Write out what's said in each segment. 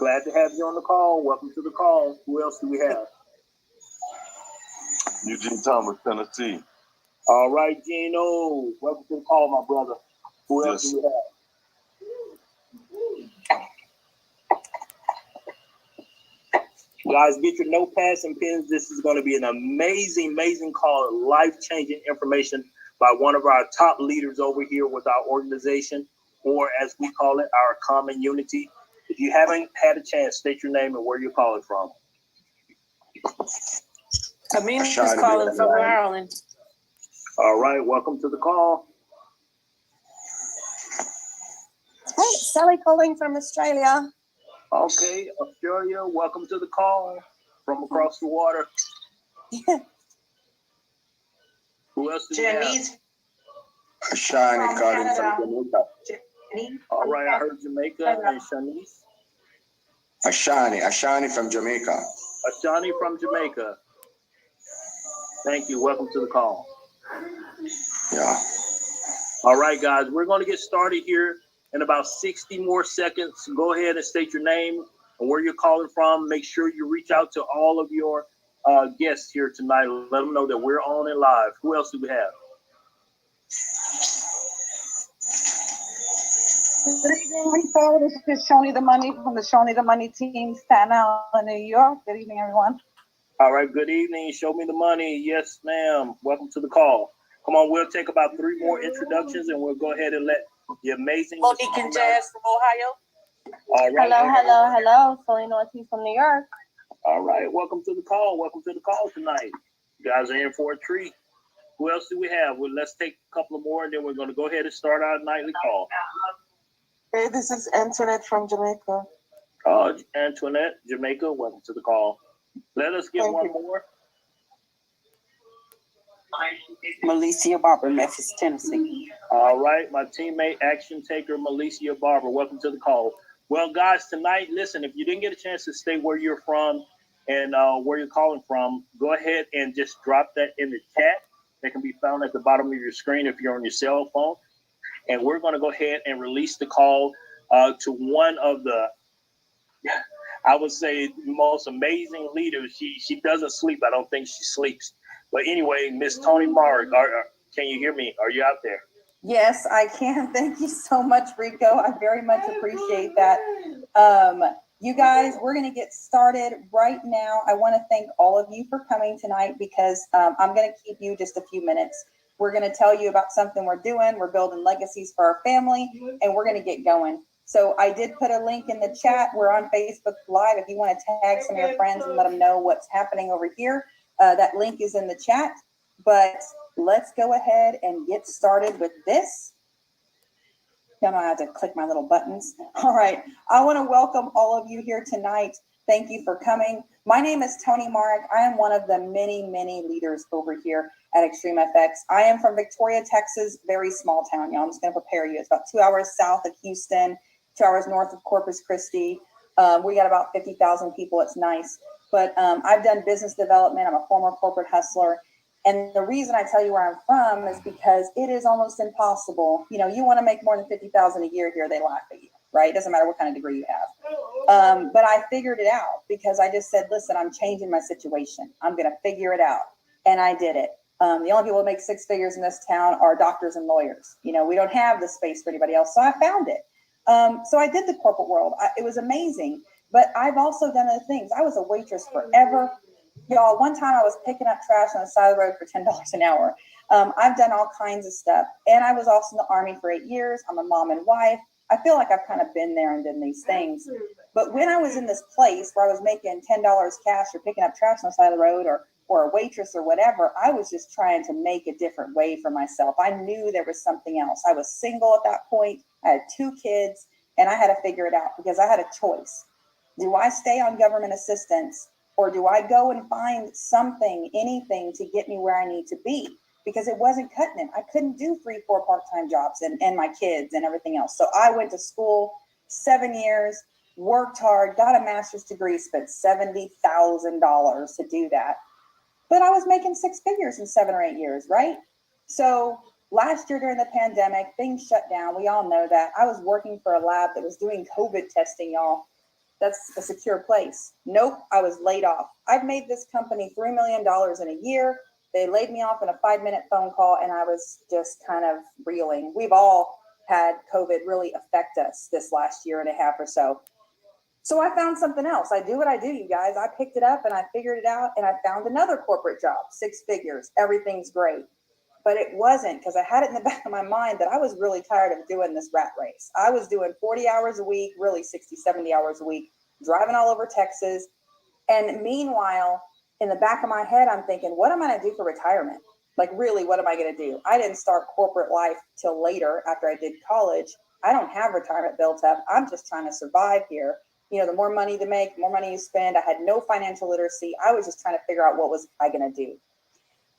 Glad to have you on the call. Welcome to the call. Who else do we have? Eugene Thomas, Tennessee. All right, Gino. Welcome to the call, my brother. Who else do we have? Guys, get your notepads and pens. This is going to be an amazing, amazing call. Life-changing information by one of our top leaders over here with our organization, or as we call it, our common unity. If you haven't had a chance, state your name and where you're calling from. Amina's calling from Maryland. All right, welcome to the call. Hey, Sally calling from Australia. Okay, Australia, welcome to the call from across the water. Who else do we have? Ashani calling from Jamaica. All right, I heard Jamaica and Shanice. Ashani from Jamaica. Ashani from Jamaica. Thank you. Welcome to the call. Yeah. All right, guys, we're going to get started here in about 60 more seconds. Go ahead and state your name and where you're calling from. Make sure you reach out to all of your guests here tonight. Let them know that we're on and live. Who else do we have? Good evening, Rico. This is Shoni the Money from the Shoni the Money team, Staten Island, New York. Good evening, everyone. All right, good evening. Show me the money. Yes, ma'am. Welcome to the call. Come on, we'll take about 3 more introductions and we'll go ahead and let the amazing Monique and Jazz from Ohio. All right. Hello. Selena Ortiz from New York. All right, welcome to the call. Welcome to the call tonight. You guys are in for a treat. Who else do we have? Well, let's take a couple of more and then we're going to go ahead and start our nightly call. Hey, this is Antoinette from Jamaica. Antoinette, Jamaica, welcome to the call. Let us get one more. Malicia Barber, Memphis, Tennessee. All right, my teammate, action taker, Malicia Barber, welcome to the call. Well, guys, tonight, listen, if you didn't get a chance to stay where you're from and where you're calling from, go ahead and just drop that in the chat. That can be found at the bottom of your screen if you're on your cell phone. And we're going to go ahead and release the call to one of the, I would say, most amazing leaders. She doesn't sleep. I don't think she sleeps. But anyway, Miss Toni Mark, can you hear me? Are you out there? Yes, I can. Thank you so much, Rico. I very much appreciate that. You guys, we're going to get started right now. I want to thank all of you for coming tonight because I'm going to keep you just a few minutes. We're going to tell you about something we're doing. We're building legacies for our family, and we're going to get going. So I did put a link in the chat. We're on Facebook Live. If you want to tag some of your friends and let them know what's happening over here, that link is in the chat. But let's go ahead and get started with this. I don't know how to click my little buttons. All right. I want to welcome all of you here tonight. Thank you for coming. My name is Toni Mark. I am one of the many, many leaders over here at Extreme FX. I am from Victoria, Texas, very small town. Y'all, I'm just going to prepare you. It's about 2 hours south of Houston, 2 hours north of Corpus Christi. We got about 50,000 people. It's nice. But I've done business development. I'm a former corporate hustler. And the reason I tell you where I'm from is because it is almost impossible. You know, you want to make more than 50,000 a year here, they laugh at you, right? It doesn't matter what kind of degree you have. But I figured it out because I just said, listen, I'm changing my situation. I'm going to figure it out. And I did it. The only people that make 6 figures in this town are doctors and lawyers. You know, we don't have the space for anybody else. So I found it. So I did the corporate world. It was amazing. But I've also done other things. I was a waitress forever. Y'all, one time I was picking up trash on the side of the road for $10 an hour. I've done all kinds of stuff. And I was also in the Army for 8 years. I'm a mom and wife. I feel like I've kind of been there and done these things. But when I was in this place where I was making $10 cash or picking up trash on the side of the road or a waitress or whatever, I was just trying to make a different way for myself. I knew there was something else. I was single at that point. I had 2 kids, and I had to figure it out because I had a choice. Do I stay on government assistance, or do I go and find something, anything to get me where I need to be? Because it wasn't cutting it. I couldn't do 3-4 part-time jobs and my kids and everything else. So I went to school 7 years, worked hard, got a master's degree, spent $70,000 to do that. But I was making 6 figures in 7 or 8 years, right? So last year during the pandemic, things shut down. We all know that. I was working for a lab that was doing COVID testing, y'all. That's a secure place. Nope, I was laid off. I've made this company $3 million in a year. They laid me off in a 5-minute phone call, and I was just kind of reeling. We've all had COVID really affect us this last year and a half or so. So I found something else. I do what I do, you guys. I picked it up and I figured it out, and I found another corporate job, 6 figures. Everything's great. But it wasn't, because I had it in the back of my mind that I was really tired of doing this rat race. I was doing 40 hours a week, really 60, 70 hours a week, driving all over Texas. And meanwhile, in the back of my head, I'm thinking, what am I going to do for retirement? Like, really, what am I going to do? I didn't start corporate life till later after I did college. I don't have retirement built up. I'm just trying to survive here. You know, the more money you make, the more money you spend. I had no financial literacy. I was just trying to figure out what was I going to do.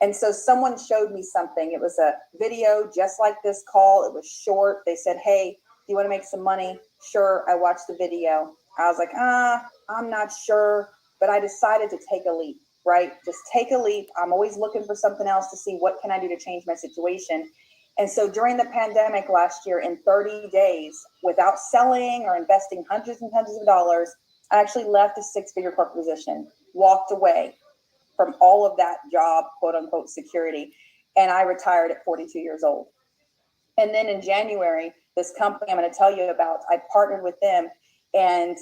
And so someone showed me something. It was a video just like this call. It was short. They said, hey, do you want to make some money? Sure. I watched the video. I was like, I'm not sure, but I decided to take a leap, right? Just take a leap. I'm always looking for something else to see what can I do to change my situation. And so during the pandemic last year, in 30 days, without selling or investing hundreds and hundreds of dollars, I actually left a 6-figure corporate position, walked away from all of that job, quote unquote, security. And I retired at 42 years old. And then in January, this company I'm going to tell you about, I partnered with them, and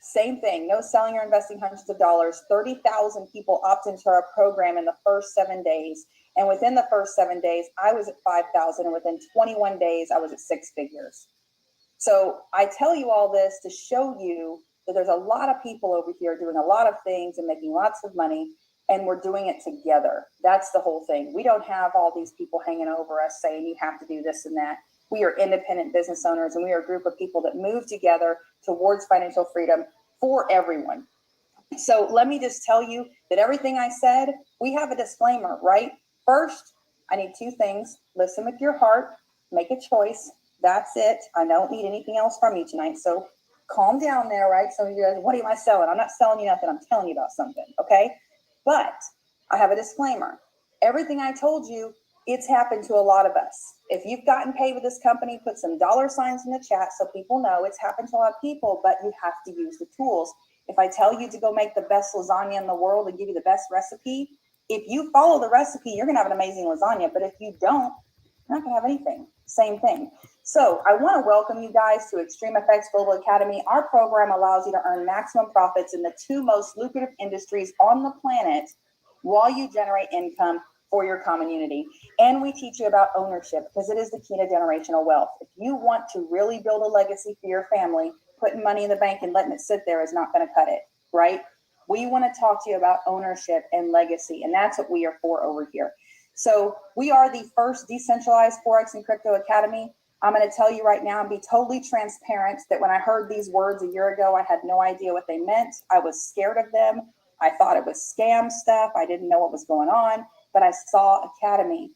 same thing, no selling or investing hundreds of dollars. 30,000 people opted into our program in the first 7 days. And within the first 7 days, I was at 5,000. And within 21 days, I was at 6 figures. So I tell you all this to show you that there's a lot of people over here doing a lot of things and making lots of money, and we're doing it together. That's the whole thing. We don't have all these people hanging over us saying you have to do this and that. We are independent business owners, and we are a group of people that move together towards financial freedom for everyone. So let me just tell you that everything I said, we have a disclaimer, right? First, I need 2 things. Listen with your heart, make a choice. That's it. I don't need anything else from you tonight. So calm down there, right? Some of you guys, what am I selling? I'm not selling you nothing. I'm telling you about something, okay? But I have a disclaimer. Everything I told you, it's happened to a lot of us. If you've gotten paid with this company, put some $ signs in the chat so people know it's happened to a lot of people, but you have to use the tools. If I tell you to go make the best lasagna in the world and give you the best recipe, if you follow the recipe, you're going to have an amazing lasagna. But if you don't, you're not going to have anything. Same thing. So I want to welcome you guys to Extreme FX Global Academy. Our program allows you to earn maximum profits in the 2 most lucrative industries on the planet while you generate income for your community. And we teach you about ownership, because it is the key to generational wealth. If you want to really build a legacy for your family, putting money in the bank and letting it sit there is not going to cut it, right? We want to talk to you about ownership and legacy, and that's what we are for over here. So we are the first decentralized Forex and Crypto Academy. I'm going to tell you right now and be totally transparent that when I heard these words a year ago, I had no idea what they meant. I was scared of them. I thought it was scam stuff. I didn't know what was going on, but I saw Academy.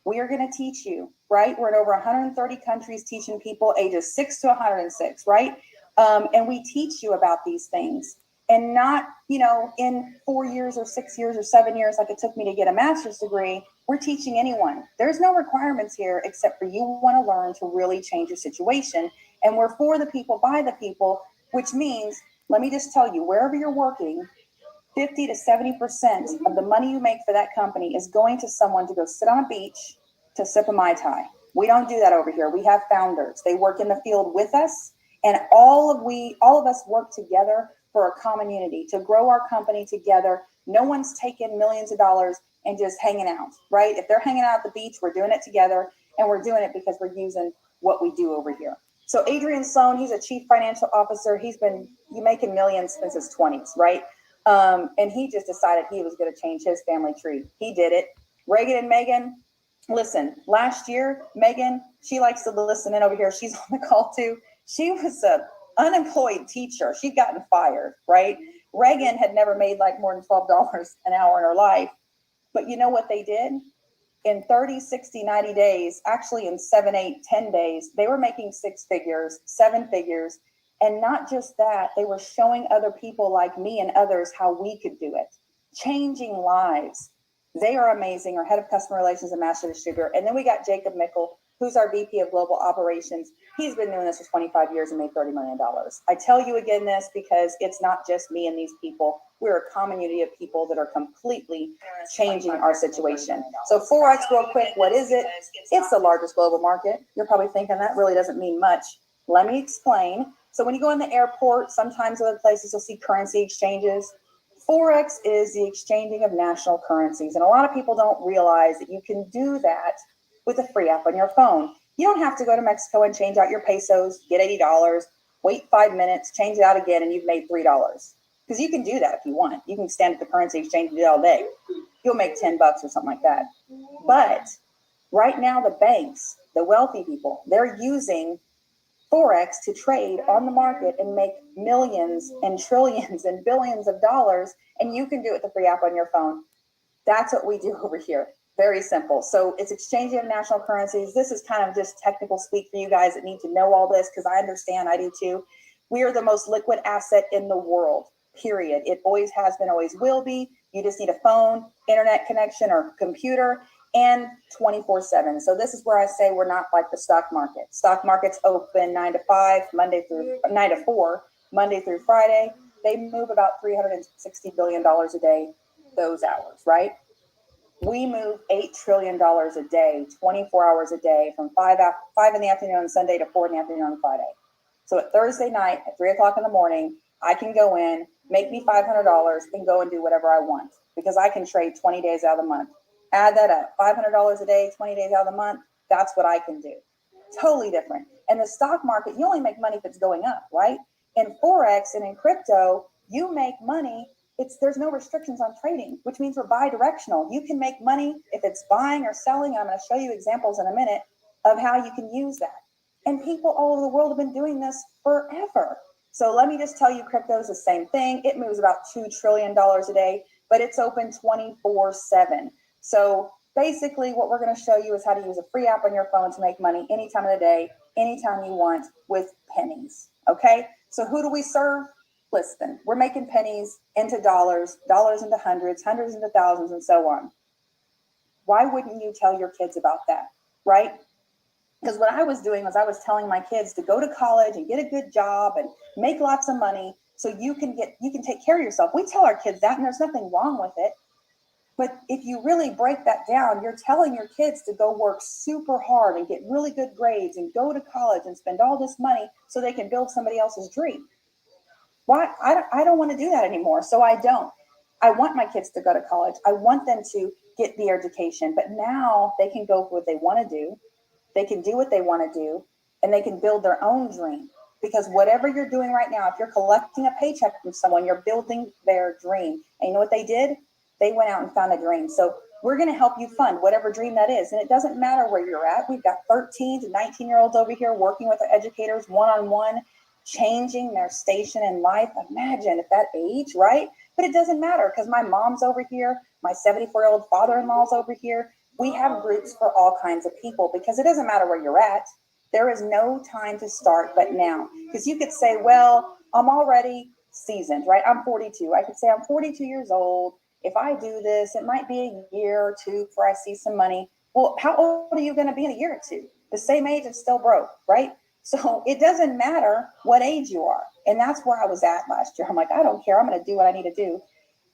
We are going to teach you, right? We're in over 130 countries teaching people ages 6 to 106, right? And we teach you about these things, and not, in 4 years or 6 years or 7 years, like it took me to get a master's degree. We're teaching anyone. There's no requirements here except for you want to learn to really change your situation. And we're for the people, by the people, which means, let me just tell you, wherever you're working, 50 to 70% of the money you make for that company is going to someone to go sit on a beach to sip a Mai Tai. We don't do that over here. We have founders. They work in the field with us, and all of us work together for a common unity to grow our company together. No one's taking millions of dollars and just hanging out, right? If they're hanging out at the beach, we're doing it together, and we're doing it because we're using what we do over here. So Adrian Sloan, he's a chief financial officer. He's been making millions since his 20s, right? And he just decided he was going to change his family tree. He did it. Reagan and Megan, listen, last year, Megan, she likes to listen in over here. She's on the call too. She was an unemployed teacher. She'd gotten fired, right? Reagan had never made like more than $12 an hour in her life. But you know what they did? In 30, 60, 90 days, actually in 7, 8, 10 days, they were making 6 figures, 7 figures. And not just that, they were showing other people like me and others how we could do it, changing lives. They are amazing. Our head of customer relations and master distributor. And then we got Jacob Mickle, who's our VP of global operations. He's been doing this for 25 years and made $30 million. I tell you again this because it's not just me and these people. We're a community of people that are completely changing our situation. So Forex, real quick, what is it? It's the largest global market. You're probably thinking that really doesn't mean much. Let me explain. So when you go in the airport, sometimes other places you'll see currency exchanges. Forex is the exchanging of national currencies. And a lot of people don't realize that you can do that with a free app on your phone. You don't have to go to Mexico and change out your pesos, get $80, wait 5 minutes, change it out again, and you've made $3. Because you can do that if you want. You can stand at the currency exchange and do it all day. You'll make $10 or something like that. But right now, the banks, the wealthy people, they're using Forex to trade on the market and make millions and trillions and billions of dollars, and you can do it with the free app on your phone. That's what we do over here. Very simple. So it's exchanging of national currencies. This is kind of just technical speak for you guys that need to know all this, because I understand, I do too. We are the most liquid asset in the world, period. It always has been, always will be. You just need a phone, internet connection, or computer, and 24/7. So this is where I say we're not like the stock market. Stock market's open 9 to 5, 9 to 4, Monday through Friday. They move about $360 billion a day, those hours, right? We move $8 trillion a day, 24 hours a day, from 5 in the afternoon on Sunday to 4 in the afternoon on Friday. So at Thursday night at 3 o'clock in the morning, I can go in, make me $500, and go and do whatever I want, because I can trade 20 days out of the month. Add that up, $500 a day, 20 days out of the month. That's what I can do. Totally different. And the stock market, you only make money if it's going up, right? In Forex and in crypto, you make money. There's no restrictions on trading, which means we're bi-directional. You can make money if it's buying or selling. I'm going to show you examples in a minute of how you can use that. And people all over the world have been doing this forever. So let me just tell you, crypto is the same thing. It moves about $2 trillion a day, but it's open 24/7. So basically what we're going to show you is how to use a free app on your phone to make money any time of the day, anytime you want, with pennies. Okay? So who do we serve? Listen, we're making pennies into dollars, dollars into hundreds, hundreds into thousands, and so on. Why wouldn't you tell your kids about that, right? Because what I was doing was I was telling my kids to go to college and get a good job and make lots of money so you can take care of yourself. We tell our kids that, and there's nothing wrong with it. But if you really break that down, you're telling your kids to go work super hard and get really good grades and go to college and spend all this money so they can build somebody else's dream. Why? I don't want to do that anymore, so I don't. I want my kids to go to college. I want them to get the education, but now they can go for what they want to do. They can do what they want to do, and they can build their own dream. Because whatever you're doing right now, if you're collecting a paycheck from someone, you're building their dream. And you know what they did? They went out and found a dream. So we're going to help you fund whatever dream that is. And it doesn't matter where you're at. We've got 13 to 19-year-olds over here working with our educators one-on-one, changing their station in life. Imagine at that age, right? But it doesn't matter, because my mom's over here, my 74-year-old father-in-law's over here. We have groups for all kinds of people, because it doesn't matter where you're at. There is no time to start but now. Because you could say, well, I'm already seasoned, right? I'm 42. I could say I'm 42 years old. If I do this, it might be a year or two before I see some money. Well, how old are you going to be in a year or two? The same age and still broke, right? So it doesn't matter what age you are. And that's where I was at last year. I'm like, I don't care. I'm going to do what I need to do.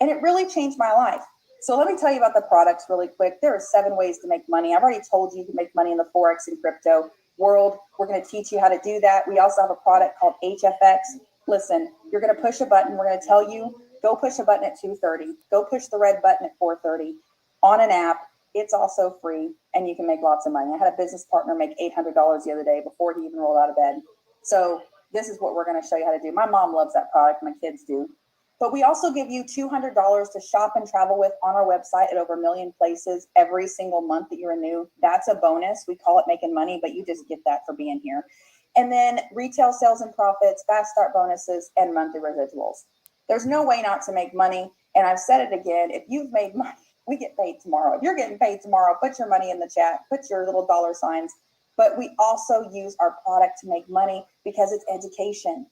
And it really changed my life. So let me tell you about the products really quick. There are 7 ways to make money. I've already told you you can make money in the Forex and crypto world. We're going to teach you how to do that. We also have a product called HFX. Listen, you're going to push a button. We're going to tell you, go push a button at 2:30. Go push the red button at 4:30 on an app. It's also free, and you can make lots of money. I had a business partner make $800 the other day before he even rolled out of bed. So this is what we're going to show you how to do. My mom loves that product. My kids do. But we also give you $200 to shop and travel with on our website at over 1 million places every single month that you're new. That's a bonus. We call it making money, but you just get that for being here. And then retail sales and profits, fast start bonuses, and monthly residuals. There's no way not to make money. And I've said it again, if you've made money, we get paid tomorrow. If you're getting paid tomorrow, put your money in the chat, put your little dollar signs. But we also use our product to make money because it's education.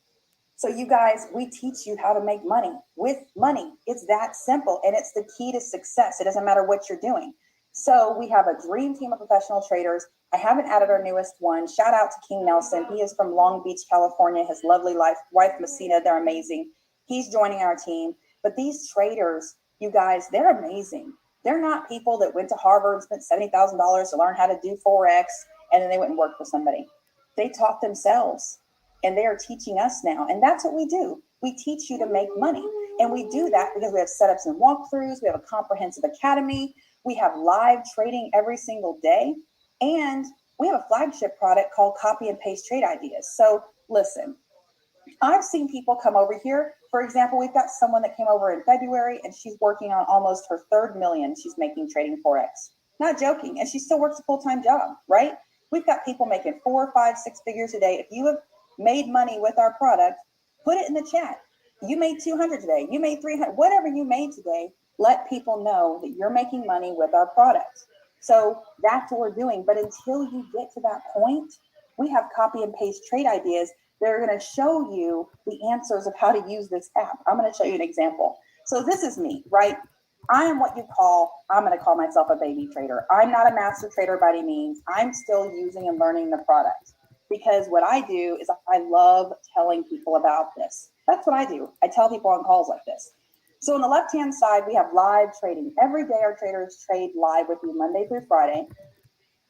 So you guys, we teach you how to make money with money. It's that simple. And it's the key to success. It doesn't matter what you're doing. So we have a dream team of professional traders. I haven't added our newest one. Shout out to King Nelson. He is from Long Beach, California. His lovely wife, Messina, they're amazing. He's joining our team. But these traders, you guys, they're amazing. They're not people that went to Harvard, spent $70,000 to learn how to do Forex, and then they went and worked for somebody. They taught themselves, and they are teaching us now. And that's what we do. We teach you to make money. And we do that because we have setups and walkthroughs. We have a comprehensive academy. We have live trading every single day. And we have a flagship product called Copy and Paste Trade Ideas. So listen, I've seen people come over here. For example, we've got someone that came over in February and she's working on almost her third million she's making trading Forex. Not joking. And she still works a full-time job, right? We've got people making 4, 5, 6 figures a day. If you have made money with our product, put it in the chat. You made 200 today. You made 300. Whatever you made today, let people know that you're making money with our product. So that's what we're doing. But until you get to that point, we have Copy and Paste Trade Ideas. They're going to show you the answers of how to use this app. I'm going to show you an example. So this is me, right? I'm going to call myself a baby trader. I'm not a master trader by any means. I'm still using and learning the product because what I do is I love telling people about this. That's what I do. I tell people on calls like this. So on the left-hand side, we have live trading. Every day our traders trade live with you Monday through Friday.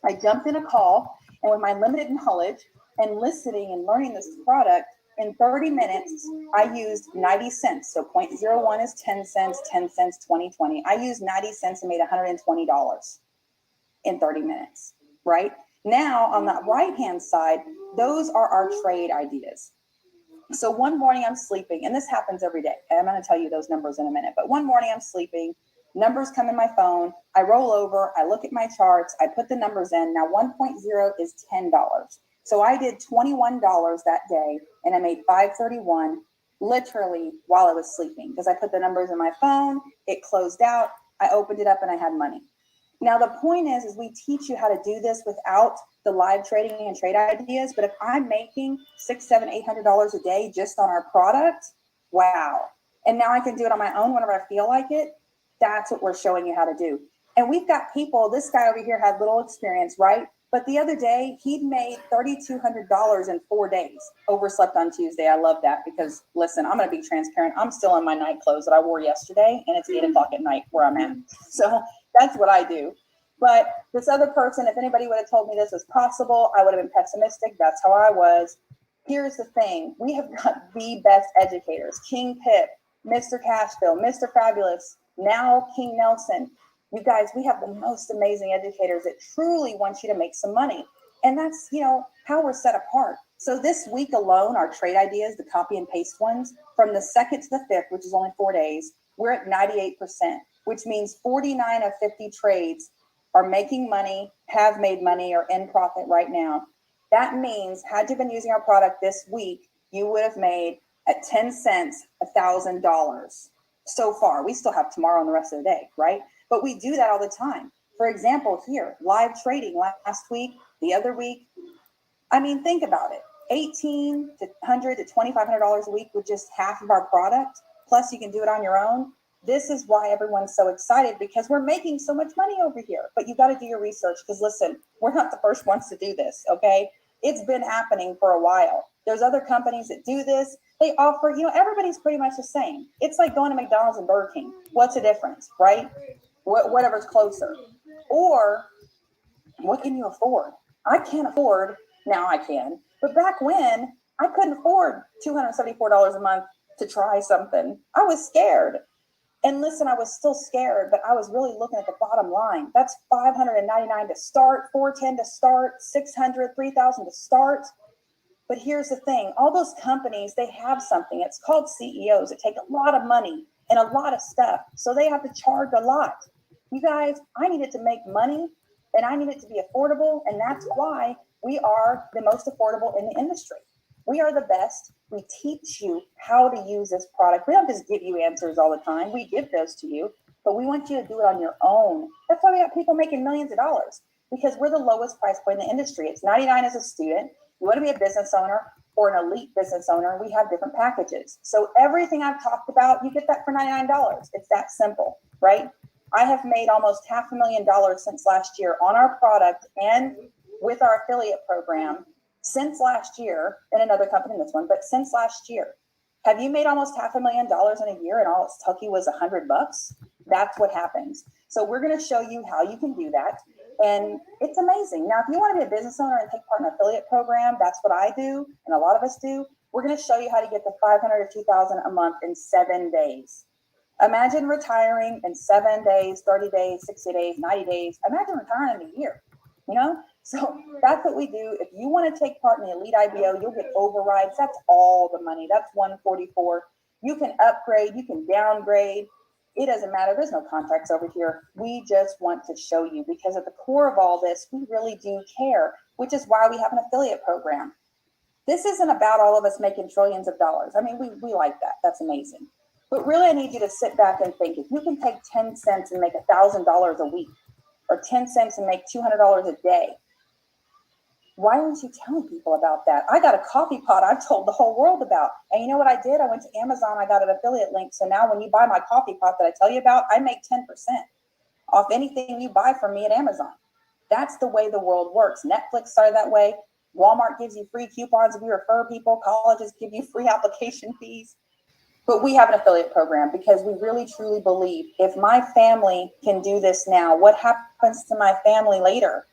I jumped in a call, and with my limited knowledge and listening and learning this product, in 30 minutes, I used 90 cents. So 0.01 is 10 cents, 10 cents, 20. I used 90 cents and made $120 in 30 minutes, right? Now, on the right-hand side, those are our trade ideas. So one morning I'm sleeping, and this happens every day. And I'm going to tell you those numbers in a minute. But one morning I'm sleeping, numbers come in my phone. I roll over, I look at my charts, I put the numbers in. Now 1.0 is $10. So I did $21 that day, and I made $531 literally while I was sleeping because I put the numbers in my phone. It closed out. I opened it up, and I had money. Now the point is we teach you how to do this without the live trading and trade ideas. But if I'm making $600, $700, $800 a day just on our product, wow! And now I can do it on my own whenever I feel like it. That's what we're showing you how to do. And we've got people. This guy over here had little experience, right? But the other day, he'd made $3,200 in 4 days. Overslept on Tuesday. I love that because, listen, I'm going to be transparent. I'm still in my night clothes that I wore yesterday, and it's 8 o'clock at night where I'm at. So that's what I do. But this other person, if anybody would have told me this was possible, I would have been pessimistic. That's how I was. Here's the thing. We have got the best educators. King Pip, Mr. Cashville, Mr. Fabulous, now King Nelson. You guys, we have the most amazing educators that truly want you to make some money. And that's, how we're set apart. So this week alone, our trade ideas, the copy and paste ones, from the 2nd to the 5th, which is only 4 days, we're at 98%, which means 49 of 50 trades are making money, have made money, or in profit right now. That means had you been using our product this week, you would have made at 10 cents, $1,000 so far. We still have tomorrow and the rest of the day, right? But we do that all the time. For example, here, live trading last week, the other week. I mean, think about it. $1,800 to $100 to $2,500 a week with just half of our product. Plus you can do it on your own. This is why everyone's so excited because we're making so much money over here. But you got to do your research because listen, we're not the first ones to do this, okay? It's been happening for a while. There's other companies that do this. They offer, everybody's pretty much the same. It's like going to McDonald's and Burger King. What's the difference, right? Whatever's closer. Or what can you afford? I can't afford, now I can, but back when I couldn't afford $274 a month to try something. I was scared. And listen, I was still scared, but I was really looking at the bottom line. That's $599 to start, $410 to start, $600, $3,000 to start. But here's the thing, all those companies, they have something. It's called CEOs. It take a lot of money and a lot of stuff. So they have to charge a lot. You guys, I need it to make money and I need it to be affordable. And that's why we are the most affordable in the industry. We are the best. We teach you how to use this product. We don't just give you answers all the time. We give those to you, but we want you to do it on your own. That's why we got people making millions of dollars because we're the lowest price point in the industry. It's $99 as a student. You want to be a business owner or an elite business owner, we have different packages. So everything I've talked about, you get that for $99. It's that simple, right? I have made almost $500,000 since last year on our product and with our affiliate program since last year, and another company in this one, but since last year. Have you made almost $500,000 in a year and all it took you was $100? That's what happens. So we're going to show you how you can do that. And it's amazing. Now, if you want to be a business owner and take part in an affiliate program, that's what I do. And a lot of us do. We're going to show you how to get to 500 to 2,000 a month in 7 days. Imagine retiring in 7 days, 30 days, 60 days, 90 days. Imagine retiring in a year, you know? So that's what we do. If you want to take part in the Elite IBO, you'll get overrides. That's all the money. That's 144. You can upgrade, you can downgrade. It doesn't matter. There's no contracts over here. We just want to show you, because at the core of all this, we really do care, which is why we have an affiliate program. This isn't about all of us making trillions of dollars. I mean, we like that. That's amazing. But really, I need you to sit back and think, if you can take 10 cents and make $1,000 a week, or 10 cents and make $200 a day, why aren't you telling people about that? I got a coffee pot I've told the whole world about. And you know what I did? I went to Amazon. I got an affiliate link. So now when you buy my coffee pot that I tell you about, I make 10% off anything you buy from me at Amazon. That's the way the world works. Netflix started that way. Walmart gives you free coupons if you refer people. Colleges give you free application fees. But we have an affiliate program because we really truly believe if my family can do this now, what happens to my family later?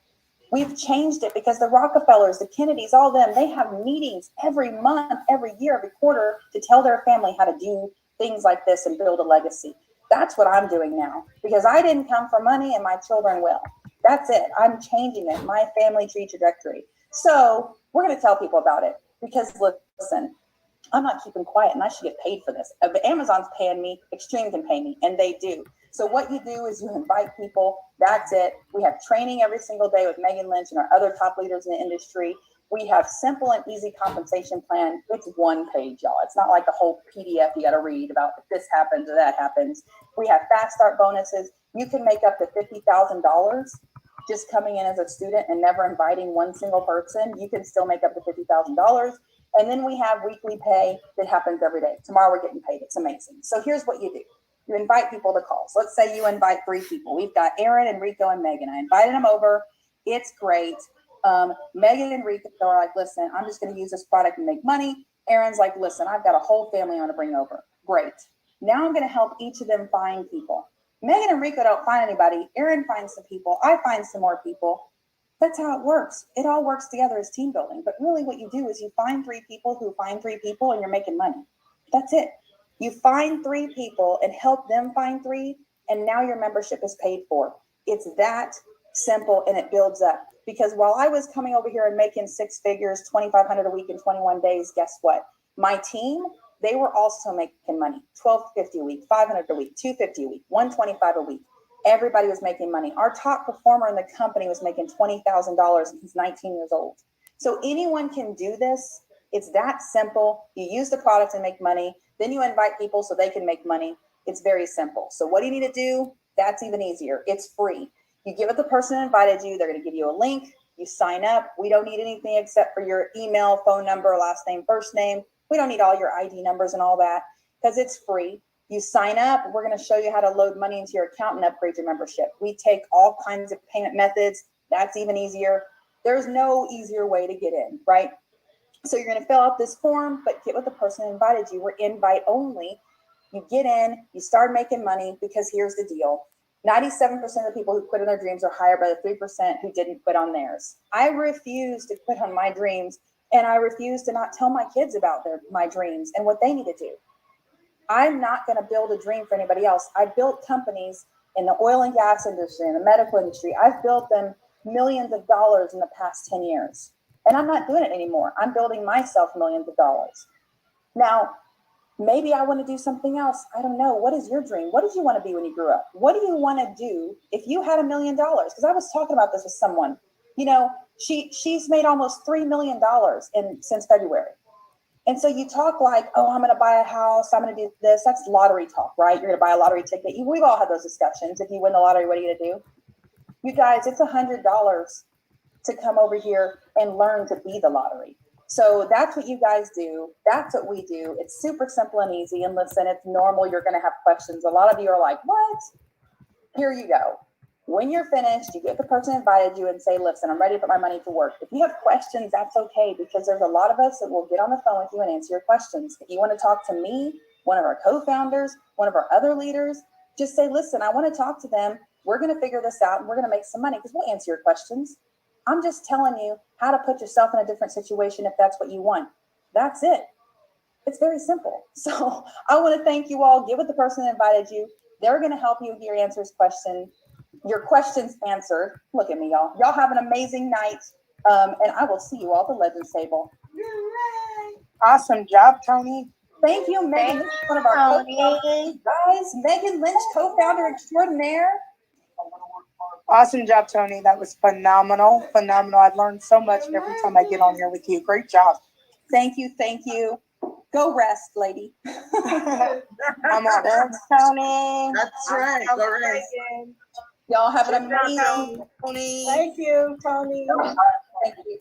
We've changed it because the Rockefellers, the Kennedys, all them, they have meetings every month, every year, every quarter to tell their family how to do things like this and build a legacy. That's what I'm doing now because I didn't come for money and my children will. That's it. I'm changing it, my family tree trajectory. So we're going to tell people about it because listen, I'm not keeping quiet and I should get paid for this. If Amazon's paying me, Extreme can pay me, and they do. So what you do is you invite people. That's it. We have training every single day with Megan Lynch and our other top leaders in the industry. We have simple and easy compensation plan. It's one page, y'all. It's not like a whole PDF you got to read about if this happens or that happens. We have fast start bonuses. You can make up to $50,000 just coming in as a student and never inviting one single person. You can still make up to $50,000. And then we have weekly pay that happens every day. Tomorrow we're getting paid. It's amazing. So here's what you do. You invite people to calls. Let's say you invite 3 people. We've got Aaron, Enrico, and Megan. I invited them over. It's great. Megan and Enrico are like, listen, I'm just going to use this product and make money. Aaron's like, listen, I've got a whole family I want to bring over. Great. Now I'm going to help each of them find people. Megan and Enrico don't find anybody. Aaron finds some people. I find some more people. That's how it works. It all works together as team building. But really what you do is you find 3 people who find 3 people and you're making money. That's it. You find 3 people and help them find 3, and now your membership is paid for. It's that simple, and it builds up. Because while I was coming over here and making 6 figures, $2,500 a week in 21 days, guess what? My team, they were also making money. $1,250 a week, $500 a week, $250 a week, $125 a week. Everybody was making money. Our top performer in the company was making $20,000, and he's 19 years old. So anyone can do this. It's that simple. You use the product and make money. Then you invite people so they can make money. It's very simple. So what do you need to do? That's even easier. It's free. You give it the person who invited you. They're going to give you a link. You sign up. We don't need anything except for your email, phone number, last name, first name. We don't need all your ID numbers and all that because it's free. You sign up. We're going to show you how to load money into your account and upgrade your membership. We take all kinds of payment methods. That's even easier. There's no easier way to get in, right? So you're going to fill out this form, but get with the person who invited you. We're invite only. You get in, you start making money because here's the deal. 97% of the people who quit on their dreams are hired by the 3% who didn't quit on theirs. I refuse to quit on my dreams, and I refuse to not tell my kids about my dreams and what they need to do. I'm not going to build a dream for anybody else. I built companies in the oil and gas industry, in the medical industry. I've built them millions of dollars in the past 10 years. And I'm not doing it anymore. I'm building myself millions of dollars. Now, maybe I want to do something else. I don't know. What is your dream? What did you want to be when you grew up? What do you want to do if you had $1 million? Because I was talking about this with someone. You know, she's made almost $3 million since February. And so you talk like, oh, I'm going to buy a house. I'm going to do this. That's lottery talk, right? You're going to buy a lottery ticket. We've all had those discussions. If you win the lottery, what are you going to do? You guys, it's $100 to come over here and learn to be the lottery. So that's what you guys do. That's what we do. It's super simple and easy. And listen, it's normal. You're going to have questions. A lot of you are like, what? here you go. When you're finished, you get the person who invited you and say, listen, I'm ready to put my money to work. If you have questions, that's okay, because there's a lot of us that will get on the phone with you and answer your questions. If you want to talk to me, one of our co-founders, one of our other leaders, just say, listen, I want to talk to them. We're going to figure this out and we're going to make some money, because we'll answer your questions. I'm just telling you how to put yourself in a different situation if that's what you want. That's it. It's very simple. So I want to thank you all. Get with the person that invited you. They're going to help you with your questions answered. Look at me, y'all. Y'all have an amazing night. And I will see you all at the Legends table. Awesome job, Tony. Thank you, Megan. This is one of our co-founders. Guys, Megan Lynch, co-founder extraordinaire. Awesome job, Tony. That was phenomenal. Phenomenal. I've learned so much every time I get on here with you. Great job. Thank you. Thank you. Go rest, lady. I'm on. Thanks, Tony. That's right. Go rest. Y'all have an amazing. Thank you, Tony. Thank you.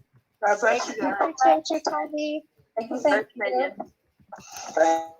Thank you, Tony. Thank you. Thank you.